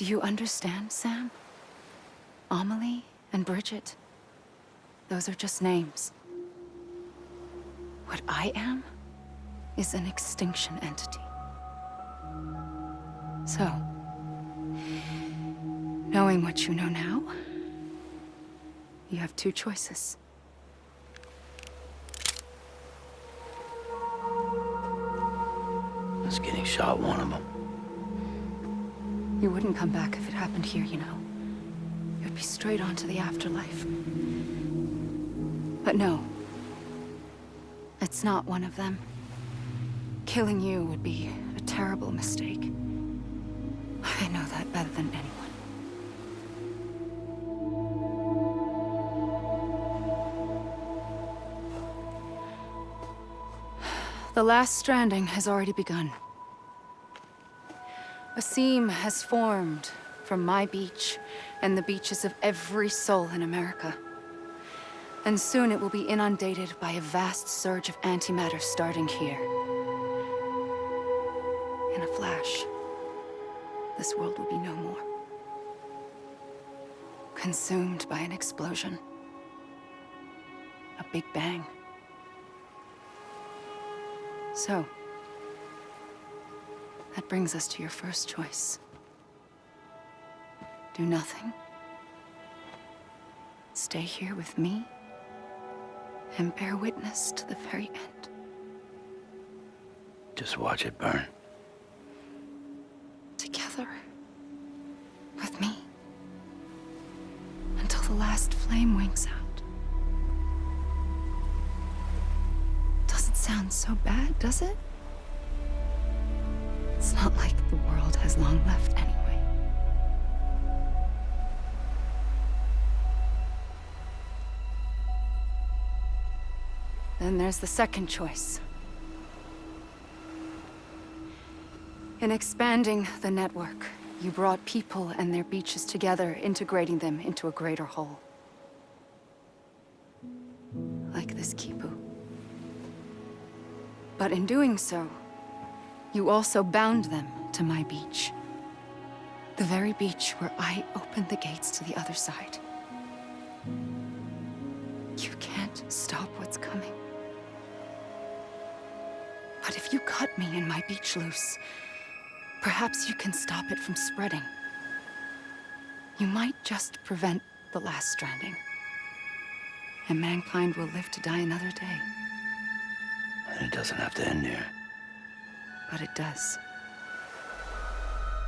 Do you understand, Sam? Amelie and Bridget. Those are just names. What I am is an extinction entity. So, knowing what you know now, you have two choices. Was getting shot one of them. You wouldn't come back if it happened here, you know. You'd be straight on to the afterlife. But no. It's not one of them. Killing you would be a terrible mistake. I know that better than anyone. The last stranding has already begun. A seam has formed from my beach and the beaches of every soul in America. And soon it will be inundated by a vast surge of antimatter starting here. In a flash, this world will be no more. Consumed by an explosion. A big bang. So, that brings us to your first choice. Do nothing. Stay here with me and bear witness to the very end. Just watch it burn. Together. With me. Until the last flame winks out. Doesn't sound so bad, does it? It's not like the world has long left anyway. Then there's the second choice. In expanding the network, you brought people and their beaches together, integrating them into a greater whole. Like this Kipu. But in doing so, you also bound them to my beach. The very beach where I opened the gates to the other side. You can't stop what's coming. But if you cut me and my beach loose, perhaps you can stop it from spreading. You might just prevent the last stranding. And mankind will live to die another day. And it doesn't have to end here. But it does.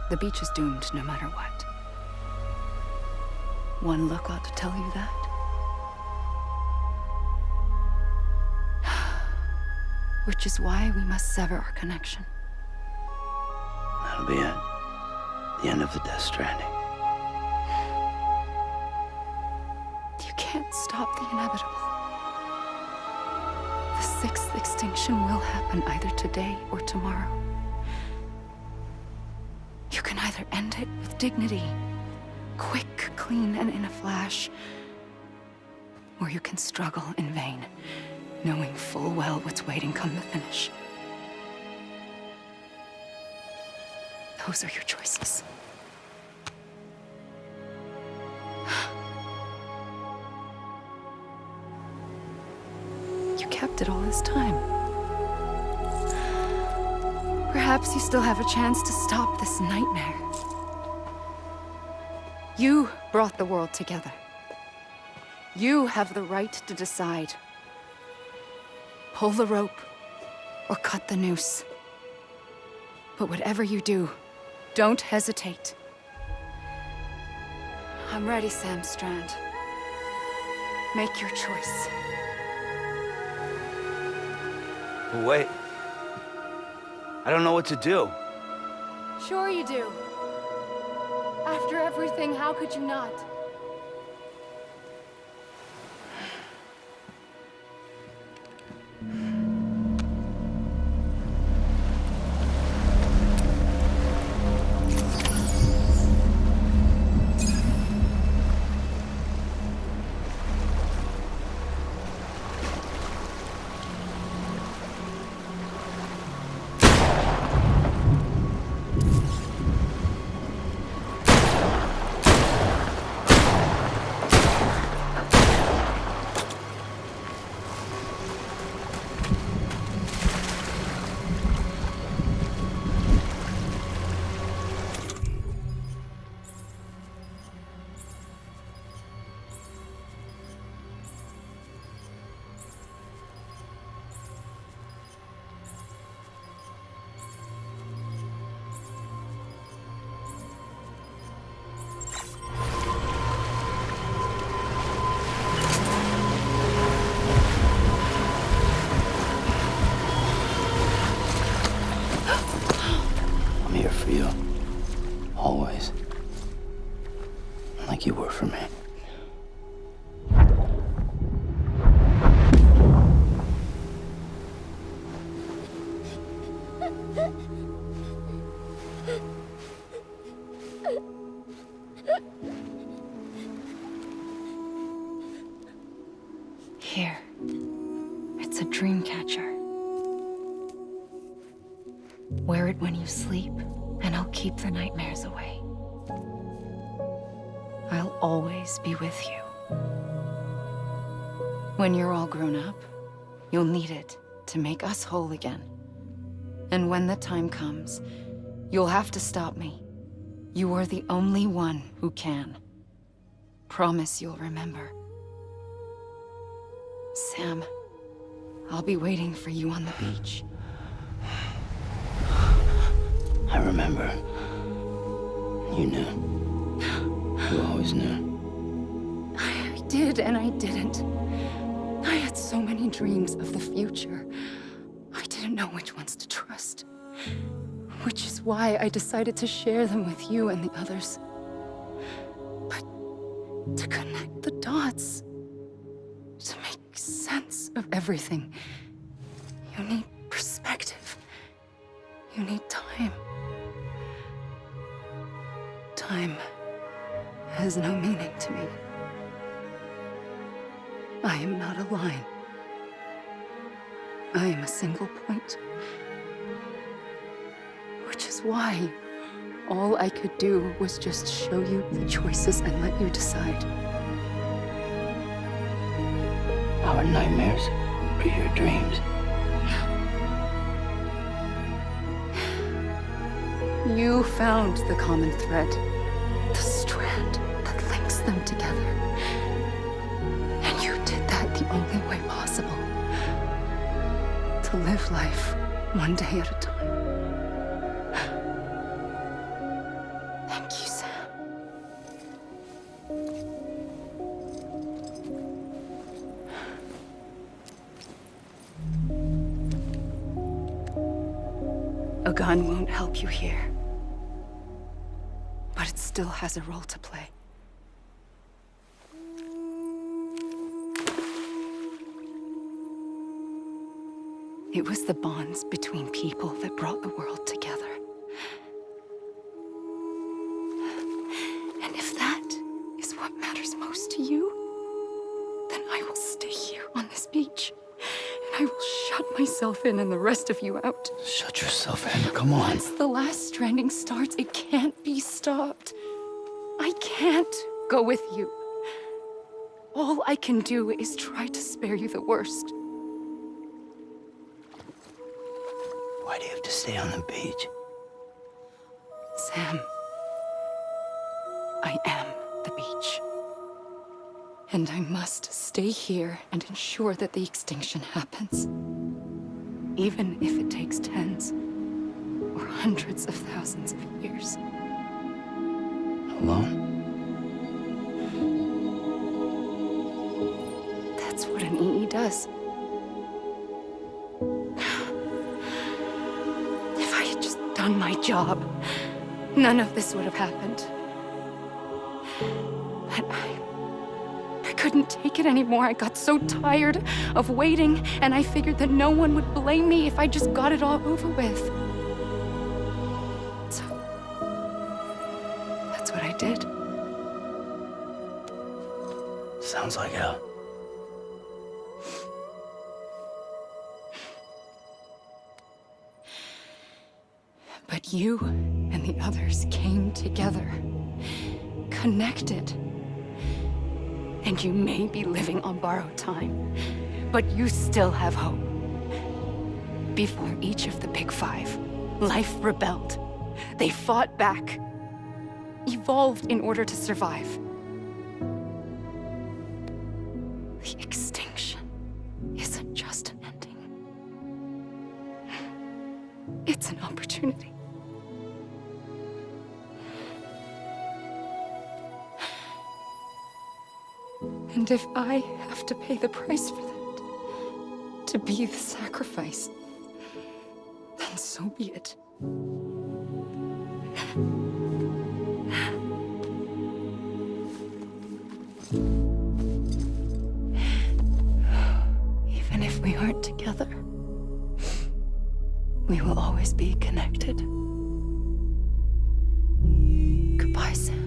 The beach is doomed no matter what. One look ought to tell you that. Which is why we must sever our connection. That'll be it. The end of the Death Stranding. You can't stop the inevitable. The sixth extinction will happen either today or tomorrow. You can either end it with dignity, quick, clean, and in a flash, or you can struggle in vain, knowing full well what's waiting come the finish. Those are your choices. You kept it all this time. Perhaps you still have a chance to stop this nightmare. You brought the world together. You have the right to decide. Pull the rope or cut the noose. But whatever you do, don't hesitate. I'm ready, Sam Strand. Make your choice. Wait. I don't know what to do. Sure you do. After everything, how could you not? here for you. Always. Like you were for me. Here. It's a dream catcher. Wear it when you sleep, and I'll keep the nightmares away. I'll always be with you. When you're all grown up, you'll need it to make us whole again. And when the time comes, you'll have to stop me. You are the only one who can. Promise you'll remember. Sam, I'll be waiting for you on the beach. I remember. You knew. You always knew. I did and I didn't. I had so many dreams of the future. I didn't know which ones to trust. Which is why I decided to share them with you and the others. But to connect the dots, to make sense of everything, you need perspective. You need time. Time has no meaning to me. I am not a line. I am a single point. Which is why all I could do was just show you the choices and let you decide. Our nightmares are your dreams. You found the common thread, the strand that links them together. And you did that the only way possible. To live life one day at a time. Thank you, Sam. A gun won't help you here. But it still has a role to play. It was the bonds between people that brought the world together. And if that is what matters most to you, then I will stay here on this beach. And I will shut myself in and the rest of you out. Shut yourself in, come on. Once the last stranding starts, it can't be stopped. I can't go with you. All I can do is try to spare you the worst. Why do you have to stay on the beach? Sam, I am the beach. And I must stay here and ensure that the extinction happens. Even if it takes tens or hundreds of thousands of years. Alone? That's what an EE does. If I had just done my job, none of this would have happened. But I couldn't take it anymore. I got so tired of waiting, and I figured that no one would blame me if I just got it all over with. So, that's what I did. Sounds like hell. But you and the others came together, connected. And you may be living on borrowed time, but you still have hope. Before each of the Big Five, life rebelled. They fought back, evolved in order to survive. The extinction isn't just an ending. It's an opportunity. And if I have to pay the price for that, to be the sacrifice, then so be it. We'll always be connected. Goodbye, Sam.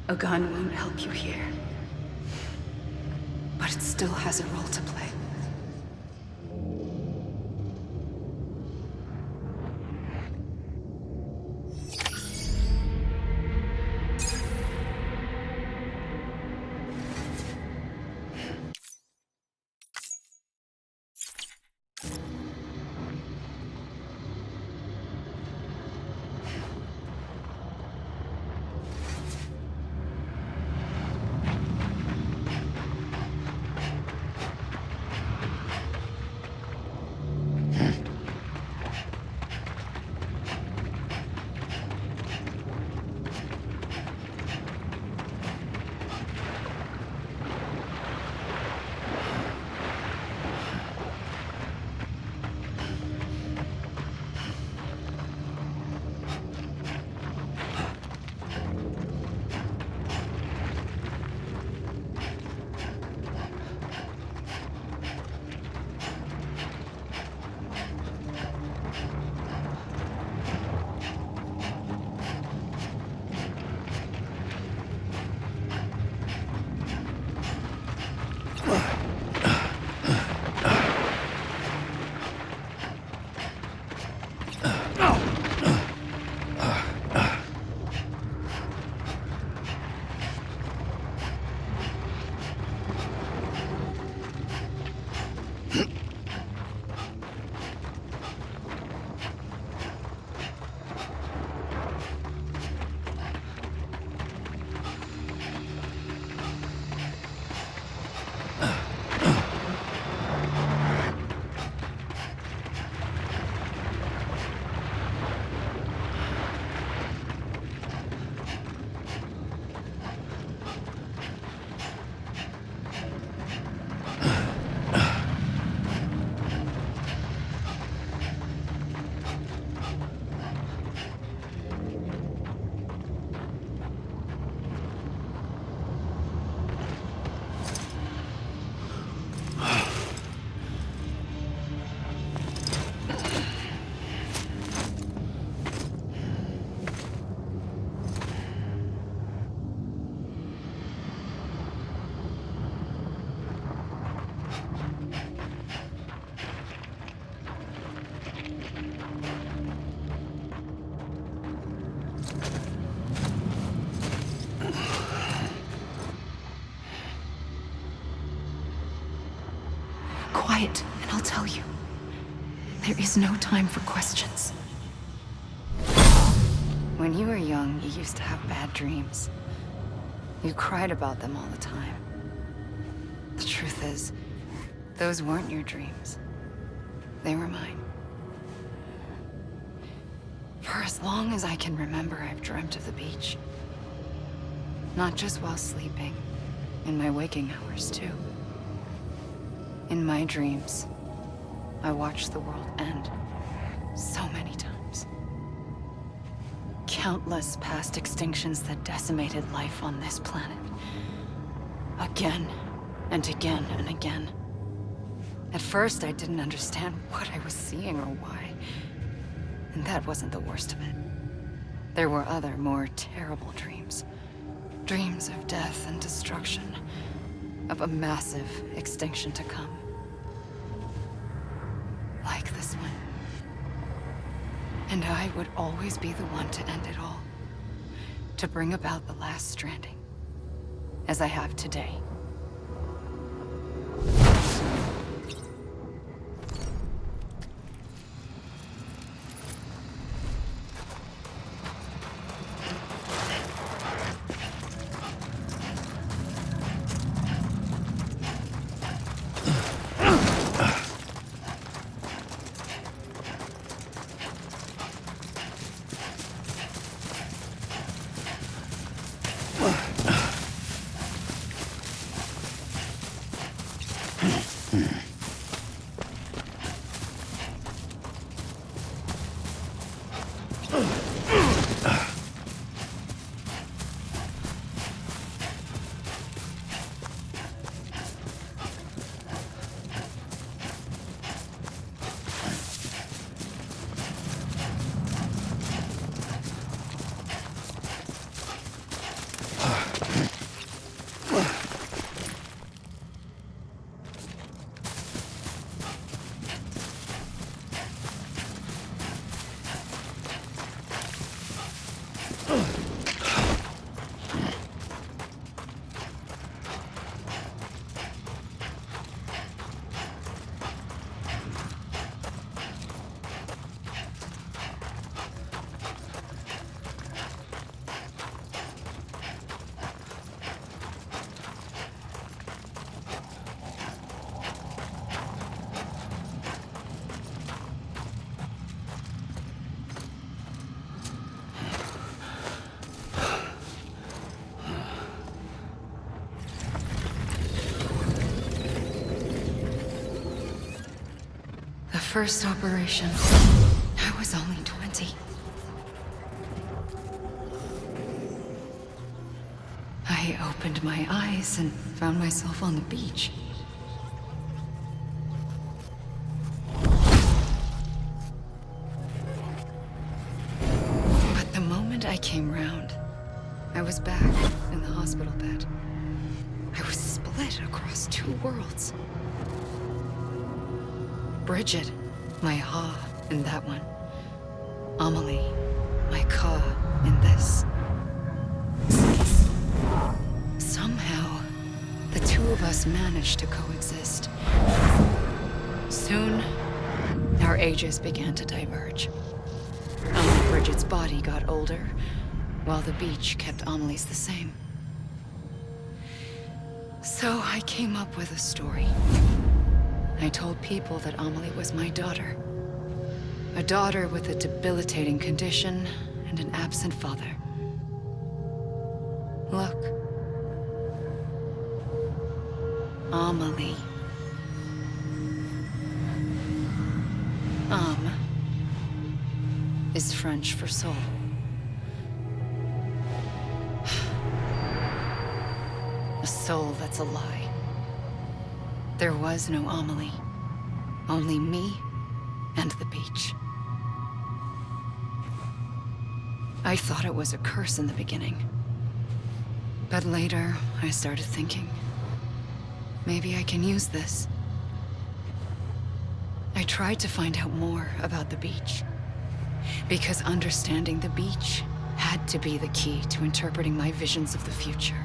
A gun won't help you here. But it still has a role to play. Quiet, and I'll tell you. There is no time for questions. When you were young, you used to have bad dreams. You cried about them all the time. The truth is, those weren't your dreams. They were mine. For as long as I can remember, I've dreamt of the beach. Not just while sleeping, in my waking hours too. In my dreams, I watched the world end so many times. Countless past extinctions that decimated life on this planet. Again, and again, and again. At first, I didn't understand what I was seeing or why. And that wasn't the worst of it. There were other, more terrible dreams. Dreams of death and destruction, of a massive extinction to come. Like this one. And I would always be the one to end it all. To bring about the last stranding. As I have today. First operation. I was only 20. I opened my eyes and found myself on the beach. But the moment I came round, I was back in the hospital bed. I was split across two worlds. Bridget, my ha in that one. Amelie, my ka in this. Somehow, the two of us managed to coexist. Soon, our ages began to diverge. Bridget's body got older, while the beach kept Amelie's the same. So I came up with a story. I told people that Amelie was my daughter. A daughter with a debilitating condition and an absent father. Look. Amelie. Âme is French for soul. A soul that's a lie. There was no Amelie. Only me and the beach. I thought it was a curse in the beginning. But later, I started thinking, maybe I can use this. I tried to find out more about the beach. Because understanding the beach had to be the key to interpreting my visions of the future.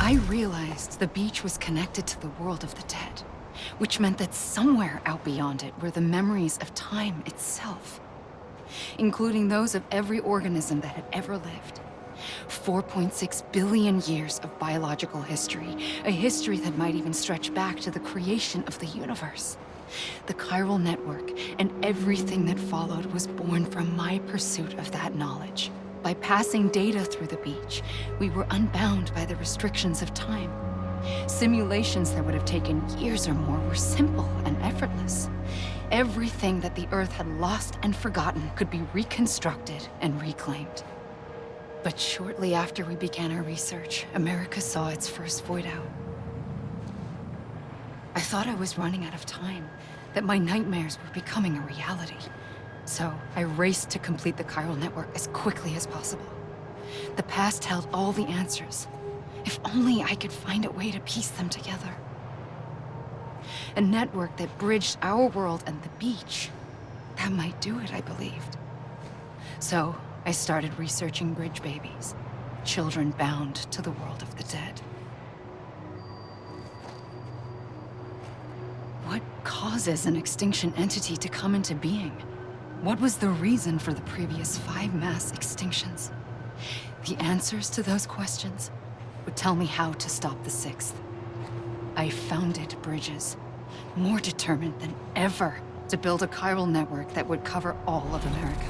I realized the beach was connected to the world of the dead, which meant that somewhere out beyond it were the memories of time itself, including those of every organism that had ever lived. 4.6 billion years of biological history, a history that might even stretch back to the creation of the universe. The chiral network and everything that followed was born from my pursuit of that knowledge. By passing data through the beach, we were unbound by the restrictions of time. Simulations that would have taken years or more were simple and effortless. Everything that the Earth had lost and forgotten could be reconstructed and reclaimed. But shortly after we began our research, America saw its first void out. I thought I was running out of time, that my nightmares were becoming a reality. So I raced to complete the chiral network as quickly as possible. The past held all the answers. If only I could find a way to piece them together. A network that bridged our world and the beach. That might do it, I believed. So I started researching bridge babies, children bound to the world of the dead. What causes an extinction entity to come into being? What was the reason for the previous 5 mass extinctions? The answers to those questions would tell me how to stop the 6th. I founded bridges, more determined than ever to build a chiral network that would cover all of America.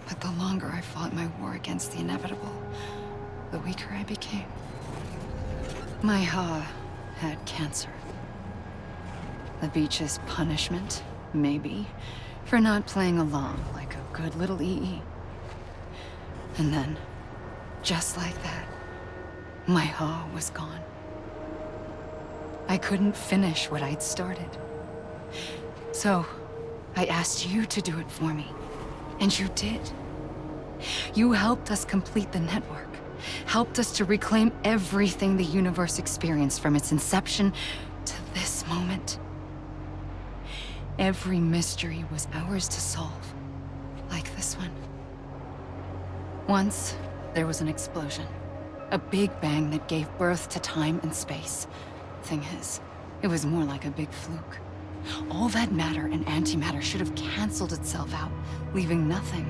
But the longer I fought my war against the inevitable, the weaker I became. My Ha had cancer. The beach's punishment, maybe, for not playing along like a good little EE. And then, just like that, my Ha was gone. I couldn't finish what I'd started. So, I asked you to do it for me, and you did. You helped us complete the network, helped us to reclaim everything the universe experienced from its inception to this moment. Every mystery was ours to solve, like this one. Once, there was an explosion. A big bang that gave birth to time and space. Thing is, it was more like a big fluke. All that matter and antimatter should have canceled itself out, leaving nothing.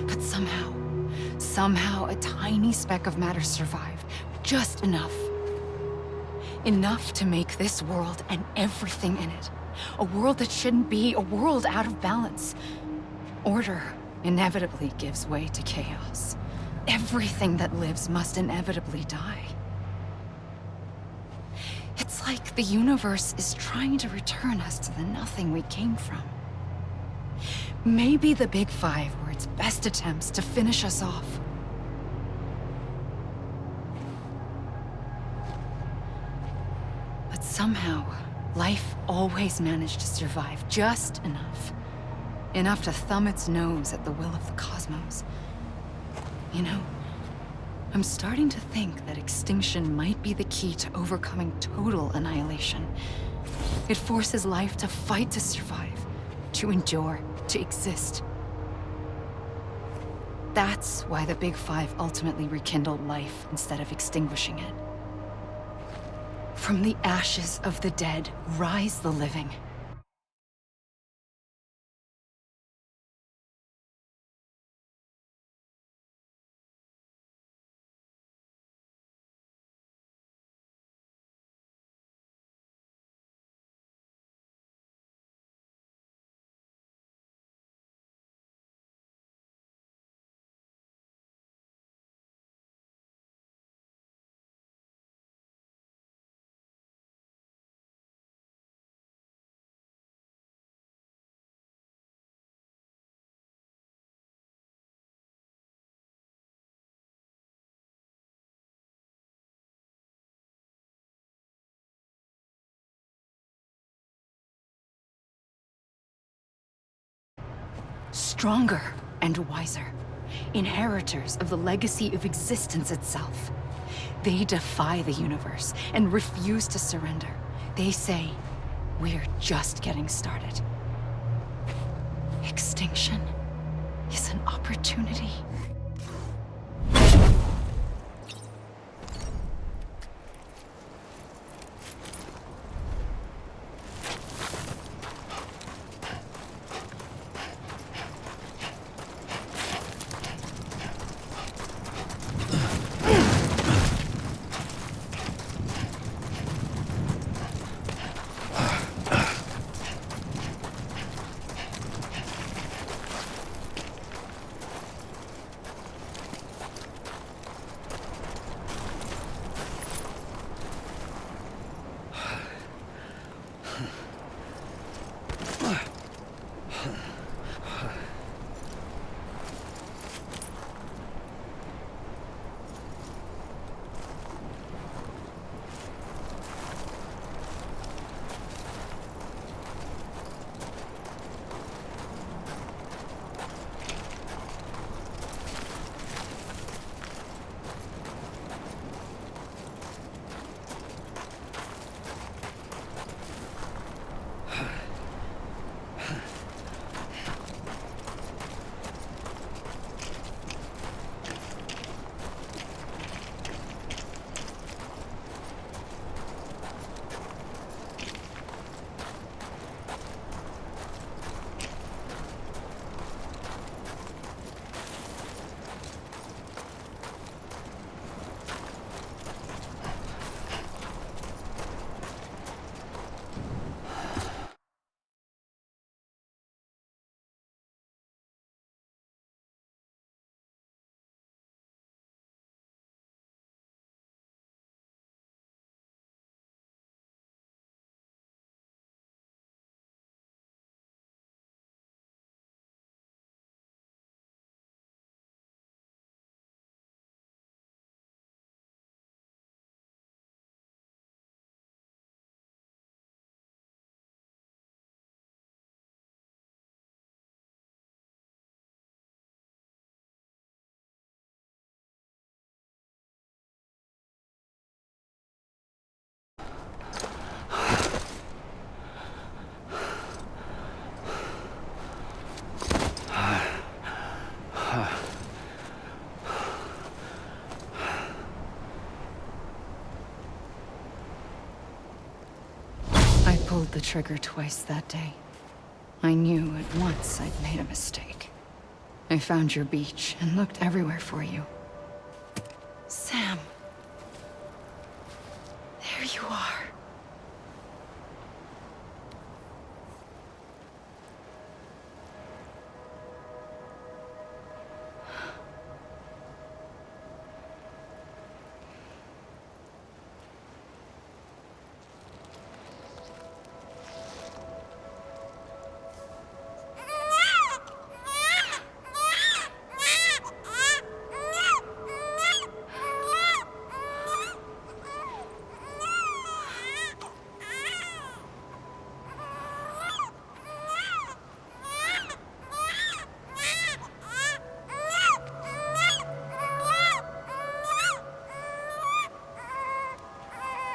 But somehow a tiny speck of matter survived. Just enough. Enough to make this world and everything in it. A world that shouldn't be, a world out of balance. Order inevitably gives way to chaos. Everything that lives must inevitably die. It's like the universe is trying to return us to the nothing we came from. Maybe the Big Five were its best attempts to finish us off. But somehow, life always managed to survive just enough. Enough to thumb its nose at the will of the cosmos. You know, I'm starting to think that extinction might be the key to overcoming total annihilation. It forces life to fight to survive, to endure, to exist. That's why the Big Five ultimately rekindled life instead of extinguishing it. From the ashes of the dead, rise the living. Stronger and wiser. Inheritors of the legacy of existence itself. They defy the universe and refuse to surrender. They say, we're just getting started. Extinction is an opportunity. I pulled the trigger twice that day. I knew at once I'd made a mistake. I found your beach and looked everywhere for you. Sam. There you are.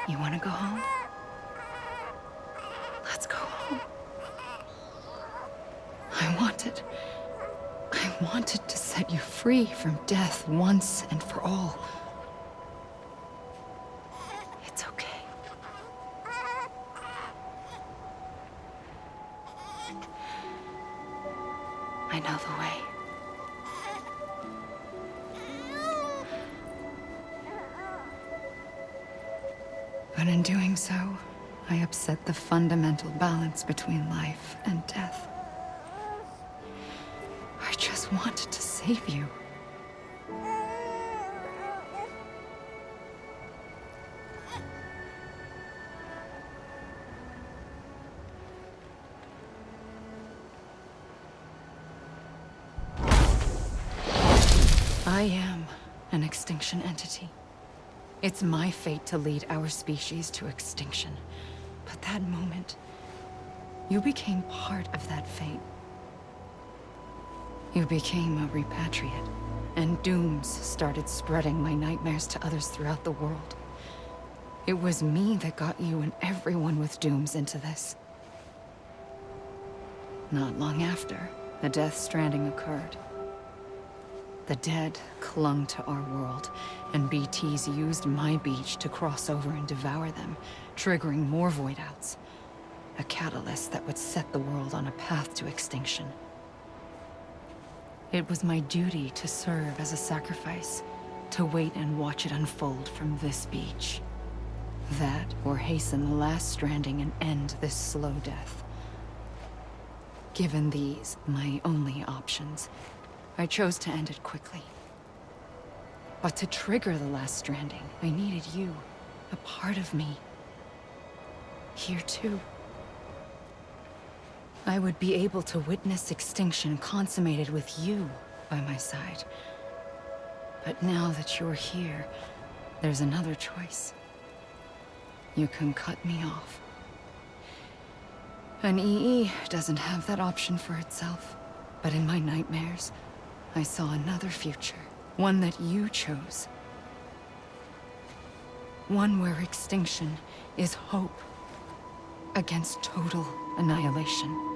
You want to go home? Let's go home. I wanted to set you free from death once and for all. It's okay. I know the way. But in doing so, I upset the fundamental balance between life and death. I just wanted to save you. I am an extinction entity. It's my fate to lead our species to extinction. But that moment, you became part of that fate. You became a repatriate, and dooms started spreading my nightmares to others throughout the world. It was me that got you and everyone with dooms into this. Not long after, the Death Stranding occurred. The dead clung to our world, and BTs used my beach to cross over and devour them, triggering more void outs. A catalyst that would set the world on a path to extinction. It was my duty to serve as a sacrifice, to wait and watch it unfold from this beach. That, or hasten the last stranding and end this slow death. Given these, my only options, I chose to end it quickly. But to trigger the last stranding, I needed you, a part of me. Here too. I would be able to witness extinction consummated with you by my side. But now that you're here, there's another choice. You can cut me off. An EE doesn't have that option for itself. But in my nightmares, I saw another future. One that you chose. One where extinction is hope against total annihilation.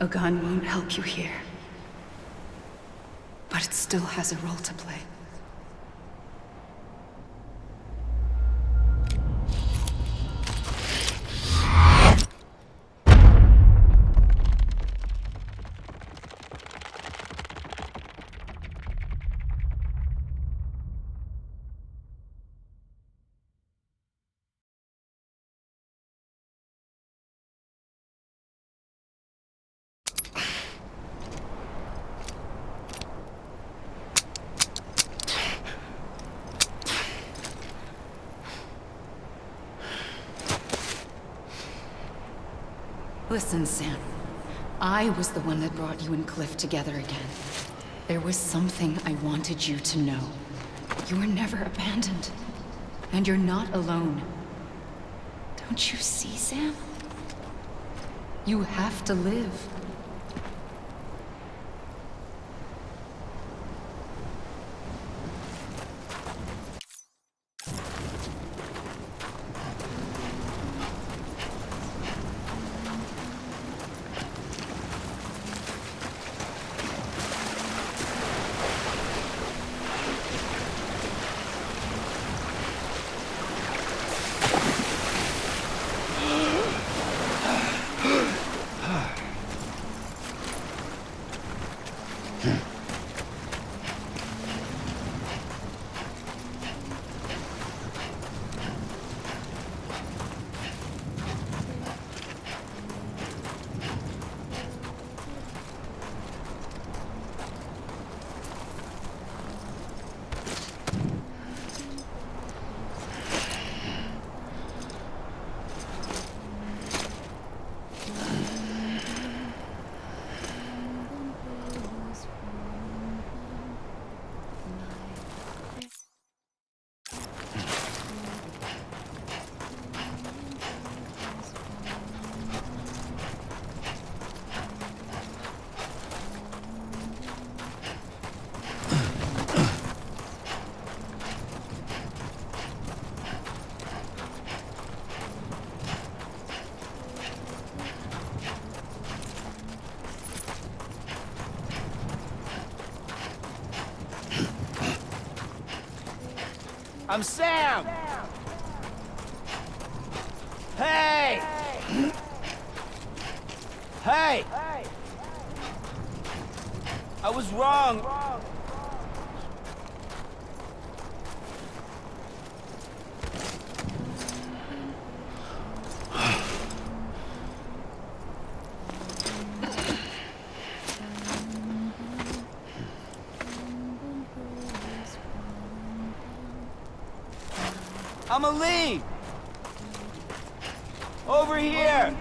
A gun won't help you here. But it still has a role to play. Listen, Sam. I was the one that brought you and Cliff together again. There was something I wanted you to know. You were never abandoned. And you're not alone. Don't you see, Sam? You have to live. I'm Sam! Hey! Hey! I was wrong. Amelie! Over here!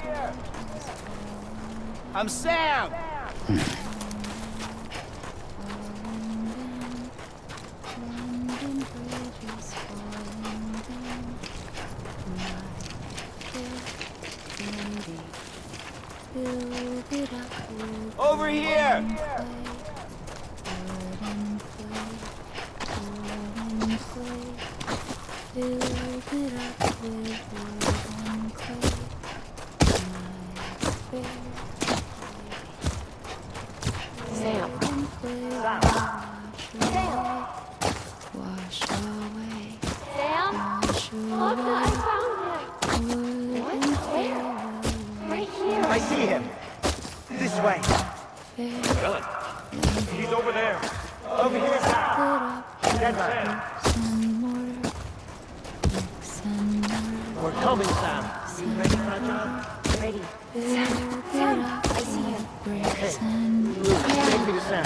I'm Sam! Over here! I see him. This way. Good. He's over there. Over here, Sam. That's Sam. We're coming, Sam. You ready for that job? Ready. Sam, I see him. Okay. Take me to Sam.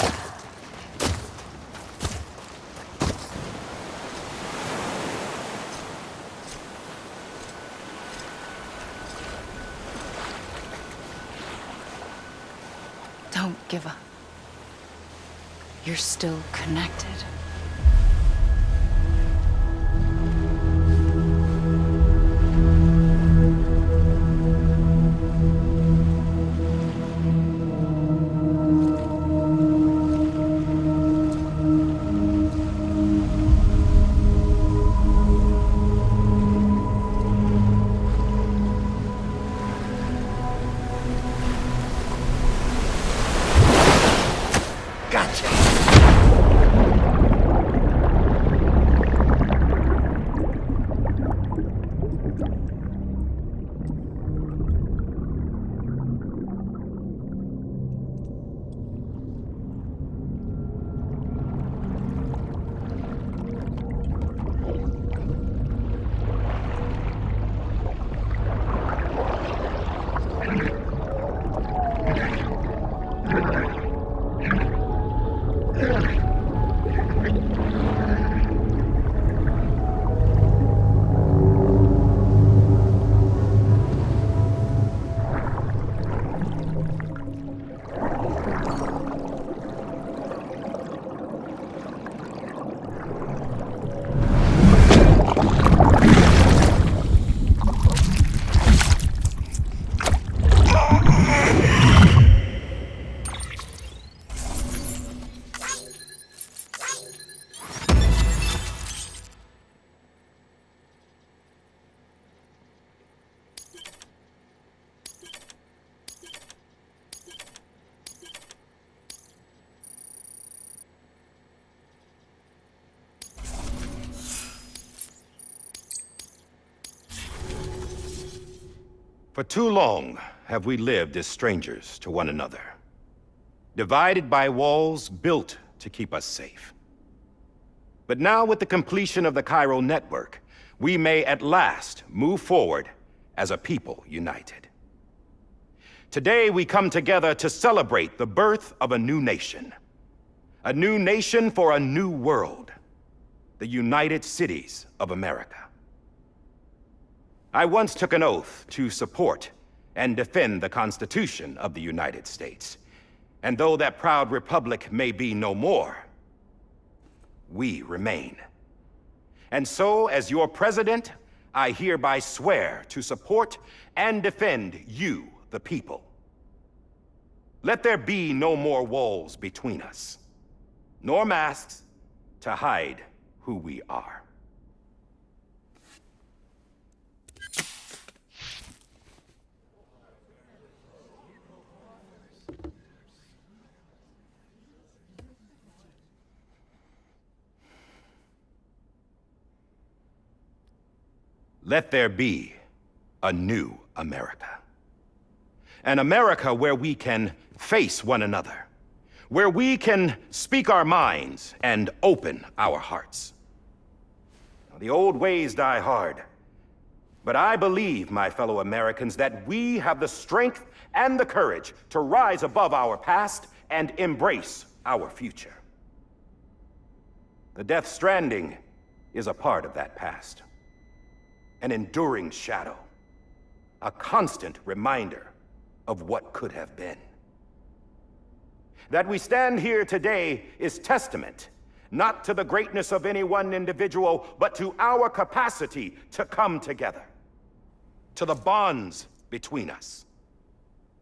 Don't give up. You're still connected. For too long have we lived as strangers to one another, divided by walls built to keep us safe. But now, with the completion of the Chiral network, we may at last move forward as a people united. Today, we come together to celebrate the birth of a new nation. A new nation for a new world. The United Cities of America. I once took an oath to support and defend the Constitution of the United States. And though that proud republic may be no more, we remain. And so, as your president, I hereby swear to support and defend you, the people. Let there be no more walls between us, nor masks to hide who we are. Let there be a new America. An America where we can face one another, where we can speak our minds and open our hearts. Now, the old ways die hard, but I believe, my fellow Americans, that we have the strength and the courage to rise above our past and embrace our future. The Death Stranding is a part of that past. An enduring shadow, a constant reminder of what could have been. That we stand here today is testament, not to the greatness of any one individual, but to our capacity to come together, to the bonds between us,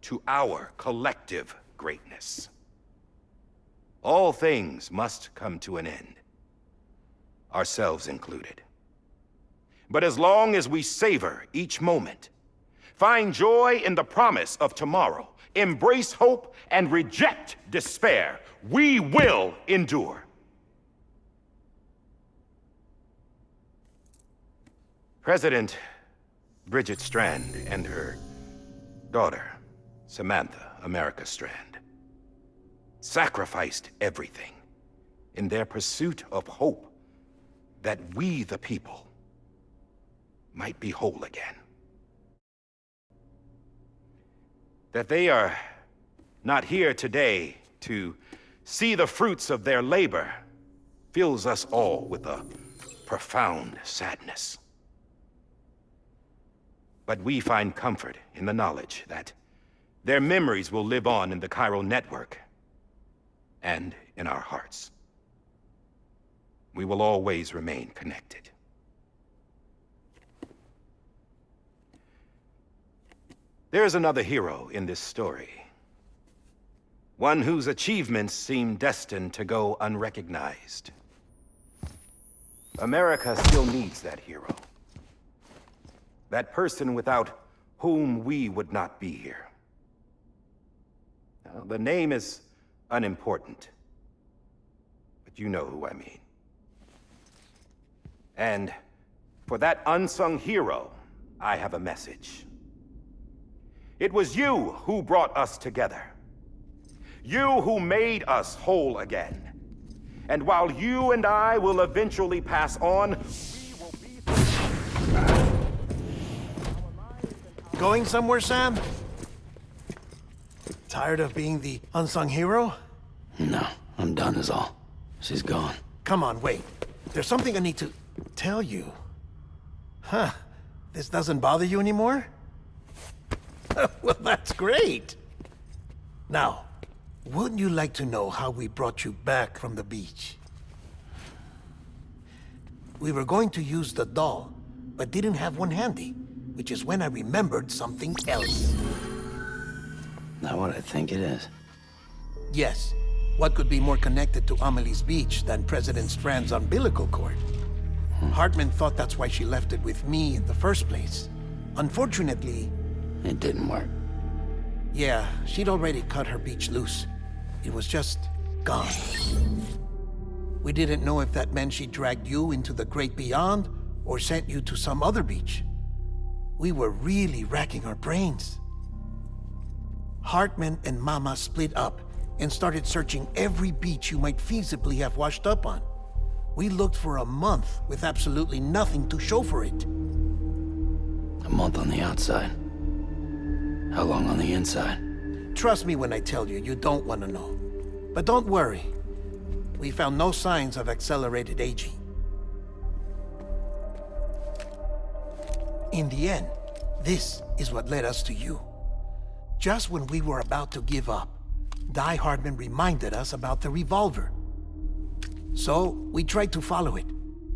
to our collective greatness. All things must come to an end, ourselves included. But as long as we savor each moment, find joy in the promise of tomorrow, embrace hope, and reject despair, we will endure. President Bridget Strand and her daughter, Samantha America Strand, sacrificed everything in their pursuit of hope that we, the people, might be whole again. That they are not here today to see the fruits of their labor fills us all with a profound sadness. But we find comfort in the knowledge that their memories will live on in the Chiral network and in our hearts. We will always remain connected. There's another hero in this story. One whose achievements seem destined to go unrecognized. America still needs that hero. That person without whom we would not be here. Now, the name is unimportant, but you know who I mean. And for that unsung hero, I have a message. It was you who brought us together. You who made us whole again. And while you and I will eventually pass on, we will be... Going somewhere, Sam? Tired of being the unsung hero? No, I'm done is all. She's gone. Come on, wait. There's something I need to tell you. Huh. This doesn't bother you anymore? Well, that's great. Now, wouldn't you like to know how we brought you back from the beach? We were going to use the doll, but didn't have one handy, which is when I remembered something else. Not what I think it is. Yes. What could be more connected to Amelie's beach than President Strand's umbilical cord? Hartman thought that's why she left it with me in the first place. Unfortunately... It didn't work. Yeah, she'd already cut her beach loose. It was just gone. We didn't know if that meant she dragged you into the great beyond, or sent you to some other beach. we were really racking our brains. Hartman and Mama split up and started searching every beach you might feasibly have washed up on. We looked for a month with absolutely nothing to show for it. A month on the outside. How long on the inside? Trust me when I tell you, you don't want to know. But don't worry. We found no signs of accelerated aging. In the end, this is what led us to you. Just when we were about to give up, Die Hardman reminded us about the revolver. So, we tried to follow it,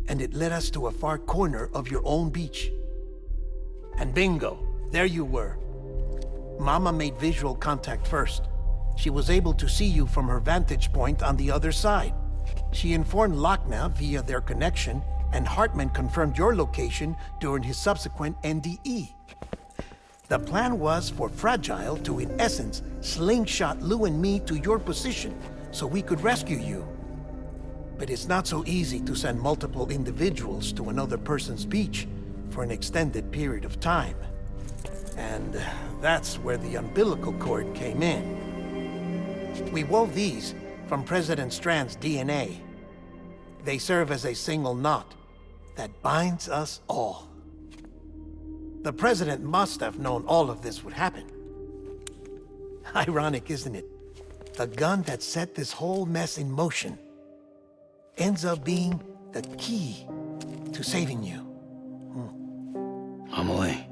and it led us to a far corner of your own beach. And bingo, there you were. Mama made visual contact first. She was able to see you from her vantage point on the other side. She informed Lochna via their connection, and Hartman confirmed your location during his subsequent NDE. The plan was for Fragile to, in essence, slingshot Lou and me to your position so we could rescue you. But it's not so easy to send multiple individuals to another person's beach for an extended period of time. And that's where the umbilical cord came in. We wove these from President Strand's DNA. They serve as a single knot that binds us all. The President must have known all of this would happen. Ironic, isn't it? The gun that set this whole mess in motion ends up being the key to saving you. Amelie,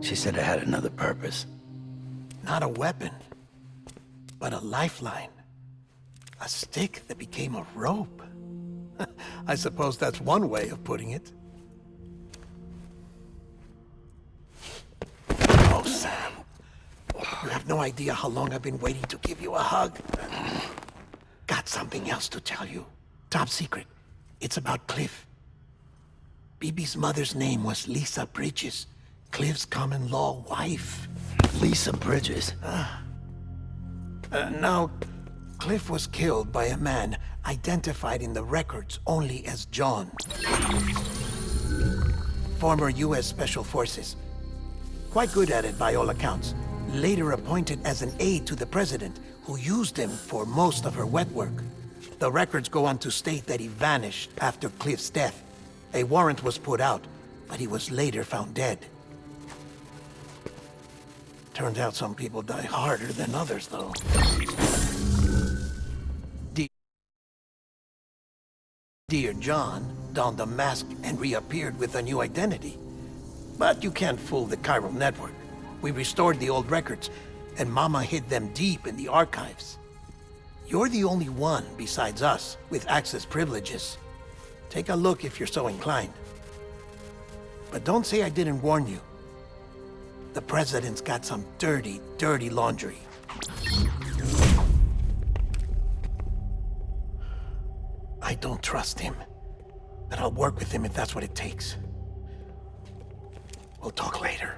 she said it had another purpose. Not a weapon, but a lifeline. A stick that became a rope. I suppose that's one way of putting it. Oh, Sam. You have no idea how long I've been waiting to give you a hug. Got something else to tell you. Top secret. It's about Cliff. BB's mother's name was Lisa Bridges, Cliff's common-law wife. Lisa Bridges? Now, Cliff was killed by a man identified in the records only as John. Former U.S. Special Forces. Quite good at it by all accounts. Later appointed as an aide to the president, who used him for most of her wet work. The records go on to state that he vanished after Cliff's death. A warrant was put out, but he was later found dead. Turns out some people die harder than others, though. Dear John donned a mask and reappeared with a new identity. But you can't fool the chiral network. We restored the old records, and Mama hid them deep in the archives. You're the only one, besides us, with access privileges. Take a look if you're so inclined. But don't say I didn't warn you. The President's got some dirty, dirty laundry. I don't trust him, but I'll work with him if that's what it takes. We'll talk later.